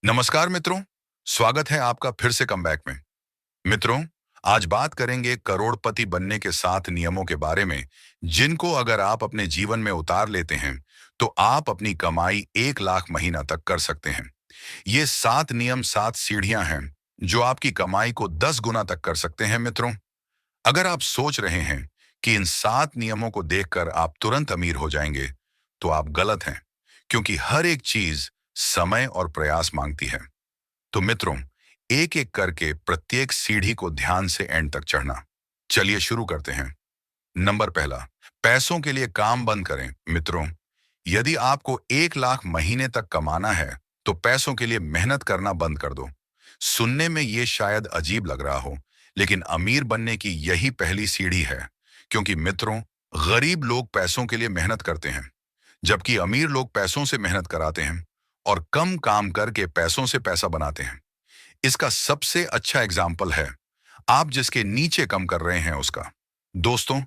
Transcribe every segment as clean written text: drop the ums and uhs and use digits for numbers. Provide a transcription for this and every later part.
नमस्कार मित्रों, स्वागत है आपका फिर से कमबैक में। मित्रों, आज बात करेंगे करोड़पति बनने के 7 नियमों के बारे में, जिनको अगर आप अपने जीवन में उतार लेते हैं, तो आप अपनी कमाई 1 लाख महीना तक कर सकते हैं। ये 7 नियम 7 सीढ़ियां हैं, जो आपकी कमाई को 10 गुना तक कर सकते हैं मित्रों। अगर आप सोच रहे हैं कि इन 7 नियमों को देखकर आप तुरंत अमीर हो जाएंगे, तो आप गलत हैं, क्योंकि हर एक चीज समय और प्रयास मांगती है। तो मित्रों, एक एक करके प्रत्येक सीढ़ी को ध्यान से एंड तक चढ़ना। चलिए शुरू करते हैं। नंबर पहला, पैसों के लिए काम बंद करें। मित्रों, यदि आपको 1 लाख महीने तक कमाना है, तो पैसों के लिए मेहनत करना बंद कर दो। सुनने में ये शायद अजीब लग रहा हो, लेकिन अमीर बनने की यही पहली सीढ़ी है। क्योंकि मित्रों, गरीब लोग पैसों के लिए मेहनत करते हैं, जबकि अमीर लोग पैसों से मेहनत कराते हैं और कम काम करके पैसों से पैसा बनाते हैं। इसका सबसे अच्छा एग्जाम्पल है आप जिसके नीचे काम कर रहे हैं उसका। दोस्तों,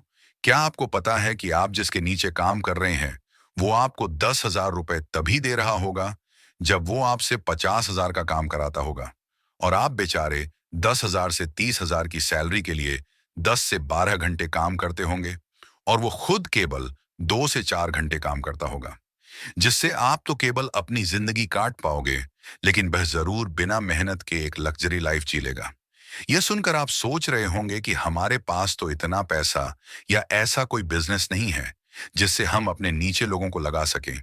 क्या आपको पता है कि आप जिसके नीचे काम कर रहे हैं, वो आपको 10,000 रुपए तभी दे रहा होगा जब वो आपसे 50,000 का काम कराता होगा, और आप बेचारे 10,000 से 30,000 की सैलरी के लिए 10 से 12 घंटे काम करते होंगे, और वो खुद केवल 2 से 4 घंटे काम करता होगा, जिससे आप तो केवल अपनी जिंदगी काट पाओगे, लेकिन वह जरूर बिना मेहनत के एक लग्जरी लाइफ जी लेगा। यह सुनकर आप सोच रहे होंगे कि हमारे पास तो इतना पैसा या ऐसा कोई बिजनेस नहीं है जिससे हम अपने नीचे लोगों को लगा सकें।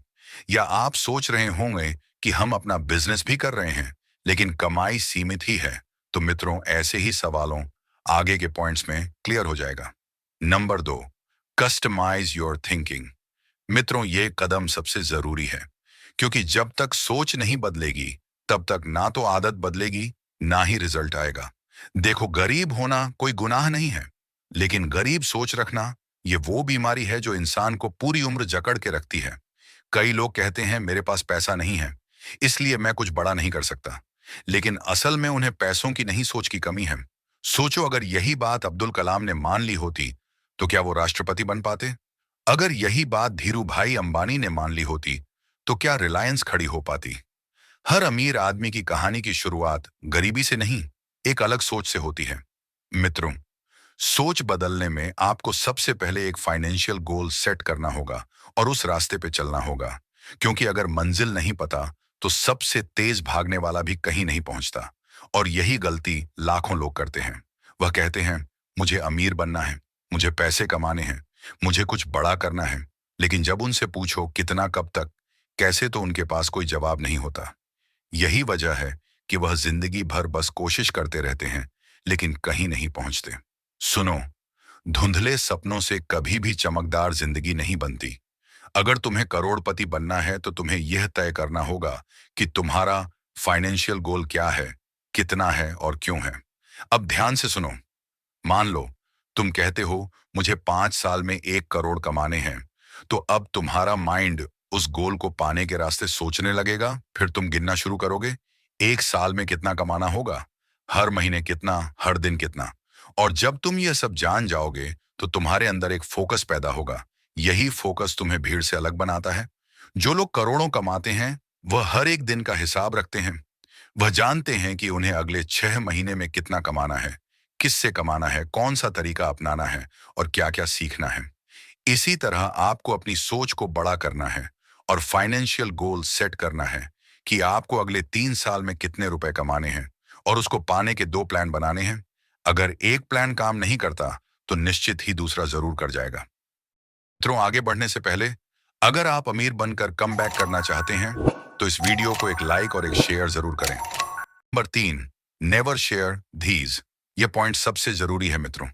या आप सोच रहे होंगे कि हम अपना बिजनेस भी कर रहे हैं, लेकिन कमाई सीमित ही है। तो मित्रों, ऐसे ही सवालों आगे के पॉइंट्स में क्लियर हो जाएगा। Number 2, customise your thinking. मित्रों, ये कदम सबसे जरूरी है, क्योंकि जब तक सोच नहीं बदलेगी, तब तक ना तो आदत बदलेगी, ना ही रिजल्ट आएगा। देखो, गरीब होना कोई गुनाह नहीं है, लेकिन गरीब सोच रखना, ये वो बीमारी है जो इंसान को पूरी उम्र जकड़ के रखती है। कई लोग कहते हैं मेरे पास पैसा नहीं है, इसलिए मैं कुछ बड़ा नहीं कर सकता। लेकिन असल में उन्हें पैसों की नहीं, सोच की कमी है। सोचो, अगर यही बात अब्दुल कलाम ने मान ली होती, तो क्या वो राष्ट्रपति बन पाते? अगर यही बात धीरू भाई अंबानी ने मान ली होती, तो क्या रिलायंस खड़ी हो पाती? हर अमीर आदमी की कहानी की शुरुआत गरीबी से नहीं, एक अलग सोच से होती है। मित्रों, सोच बदलने में आपको सबसे पहले एक फाइनेंशियल गोल सेट करना होगा और उस रास्ते पे चलना होगा। क्योंकि अगर मंजिल नहीं पता, तो सबसे तेज भागने वाला भी कहीं नहीं पहुंचता। और यही गलती लाखों लोग करते हैं। वह कहते हैं, मुझे अमीर बनना है, मुझे पैसे कमाने हैं, मुझे कुछ बड़ा करना है। लेकिन जब उनसे पूछो कितना, कब तक, कैसे, तो उनके पास कोई जवाब नहीं होता। यही वजह है कि वह जिंदगी भर बस कोशिश करते रहते हैं, लेकिन कहीं नहीं पहुंचते। सुनो, धुंधले सपनों से कभी भी चमकदार जिंदगी नहीं बनती। अगर तुम्हें करोड़पति बनना है, तो तुम्हें यह तय करना होगा कि तुम्हारा फाइनेंशियल गोल क्या है, कितना है और क्यों है। अब ध्यान से सुनो। मान लो तुम कहते हो मुझे 5 साल में 1 करोड़ कमाने हैं, तो अब तुम्हारा माइंड उस गोल को पाने के रास्ते सोचने लगेगा। फिर तुम गिनना शुरू करोगे, 1 साल में कितना कमाना होगा, हर महीने कितना, हर दिन कितना। और जब तुम यह सब जान जाओगे, तो तुम्हारे अंदर एक फोकस पैदा होगा। यही फोकस तुम्हें भीड़ से अलग बनाता है। जो लोग करोड़ों कमाते हैं, वह हर एक दिन का हिसाब रखते हैं। वह जानते हैं कि उन्हें अगले 6 महीने में कितना कमाना है, किससे कमाना है, कौन सा तरीका अपनाना है और क्या क्या सीखना है। इसी तरह आपको अपनी सोच को बड़ा करना है और फाइनेंशियल गोल सेट करना है कि आपको अगले 3 साल में कितने रुपए कमाने हैं, और उसको पाने के 2 प्लान बनाने हैं। अगर एक प्लान काम नहीं करता, तो निश्चित ही दूसरा जरूर कर जाएगा। मित्रों, आगे बढ़ने से पहले, अगर आप अमीर बनकर कम बैक करना चाहते हैं, तो इस वीडियो को एक लाइक और एक शेयर जरूर करें। Number 3, never share धीज। यह पॉइंट सबसे जरूरी है मित्रों।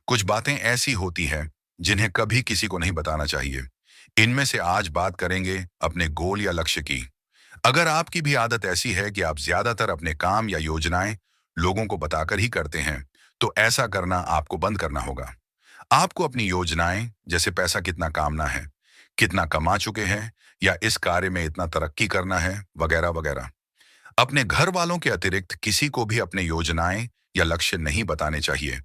कुछ बातें ऐसी होती हैं जिन्हें कभी किसी को नहीं बताना चाहिए। इनमें से आज बात करेंगे अपने गोल या लक्ष्य की। अगर आपकी भी आदत ऐसी है कि आप ज्यादातर अपने काम या योजनाएं लोगों को बताकर ही करते हैं, तो ऐसा करना आपको बंद करना होगा। आपको अपनी योजनाएं, जैसे पैसा कितना कामना है, कितना कमा चुके हैं, या इस कार्य में इतना तरक्की करना है, वगैरह वगैरह, अपने घर वालों के अतिरिक्त किसी को भी अपने योजनाएं या लक्ष्य नहीं बताने चाहिए,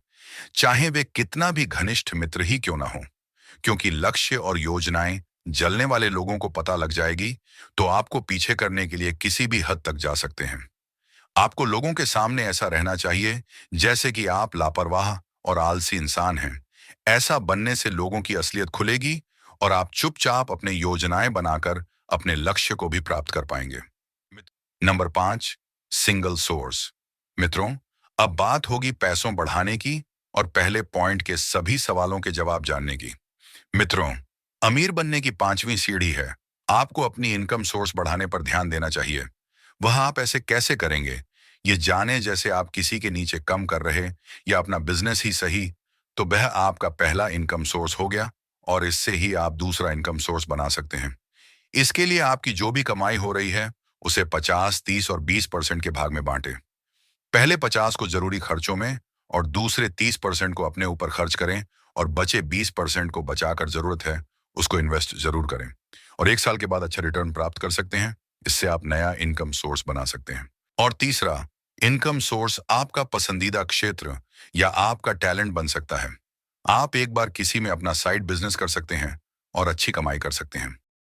चाहे वे कितना भी घनिष्ठ मित्र ही क्यों ना हो। क्योंकि लक्ष्य और योजनाएं जलने वाले लोगों को पता लग जाएगी, तो आपको पीछे करने के लिए किसी भी हद तक जा सकते हैं। आपको लोगों के सामने ऐसा रहना चाहिए जैसे कि आप लापरवाह और आलसी इंसान हैं। ऐसा बनने से लोगों की असलियत खुलेगी और आप चुपचाप अपने योजनाएं बनाकर अपने लक्ष्य को भी प्राप्त कर पाएंगे। Number 5, single source. मित्रों, अब बात होगी पैसों बढ़ाने की और पहले पॉइंट के सभी सवालों के जवाब जानने की। मित्रों, अमीर बनने की पांचवी सीढ़ी है, आपको अपनी इनकम सोर्स बढ़ाने पर ध्यान देना चाहिए। वह आप ऐसे कैसे करेंगे, ये जाने जैसे आप किसी के नीचे कम कर रहे या अपना बिजनेस ही सही, तो वह आपका पहला इनकम सोर्स हो गया और इससे ही आप दूसरा इनकम सोर्स बना सकते हैं। इसके लिए आपकी जो भी कमाई हो रही है, उसे 50, 30 और 20% के भाग में बांटें। पहले 50 को जरूरी खर्चों में और दूसरे 30% को अपने ऊपर खर्च करें और बचे 20% को बचाकर जरूरत है उसको इन्वेस्ट जरूर करें। और 1 साल के बाद अच्छा रिटर्न प्राप्त कर सकते हैं। इससे आप नया इनकम सोर्स बना सकते हैं। और तीसरा, इनकम सोर्स आपका पसंदीदा क्षेत्र या आपका टैलेंट बन सकता है। आप एक बार किसी में अपना साइड बिजनेस कर सकते हैं और अच्छी कमाई कर सकते हैं।